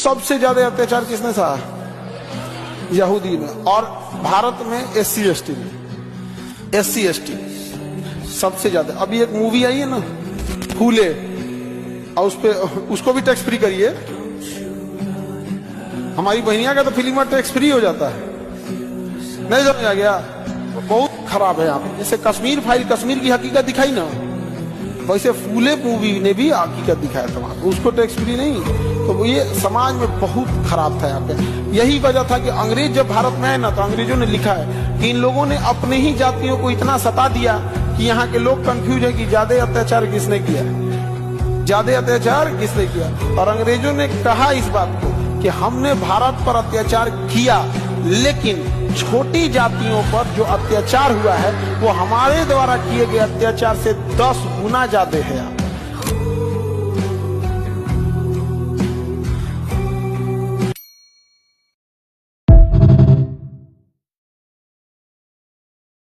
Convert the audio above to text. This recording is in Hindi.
सबसे ज्यादा अत्याचार किसने सहा? यहूदी ने। और भारत में SC ST में, SC ST सबसे ज्यादा। अभी एक मूवी आई है ना फूले, और उस पे उसको भी टैक्स फ्री करिए। हमारी बहनिया का तो फिल्म में टैक्स फ्री हो जाता है, नहीं समझ आ गया? बहुत खराब है यहाँ पे। जैसे कश्मीर फाइल कश्मीर की हकीकत दिखाई ना, वैसे फूले मूवी ने भी हकीकत दिखाया था वहां, उसको टैक्स फ्री नहीं। तो ये समाज में बहुत खराब था यहाँ पे। यही वजह था कि अंग्रेज जब भारत में आए ना, तो अंग्रेजों ने लिखा है कि इन लोगों ने अपने ही जातियों को इतना सता दिया कि यहाँ के लोग कंफ्यूज है कि ज्यादा अत्याचार किसने किया, ज्यादा अत्याचार किसने किया। और अंग्रेजों ने कहा इस बात को कि हमने भारत पर अत्याचार किया, लेकिन छोटी जातियों पर जो अत्याचार हुआ है वो हमारे द्वारा किए गए अत्याचार से 10 गुना ज्यादा है।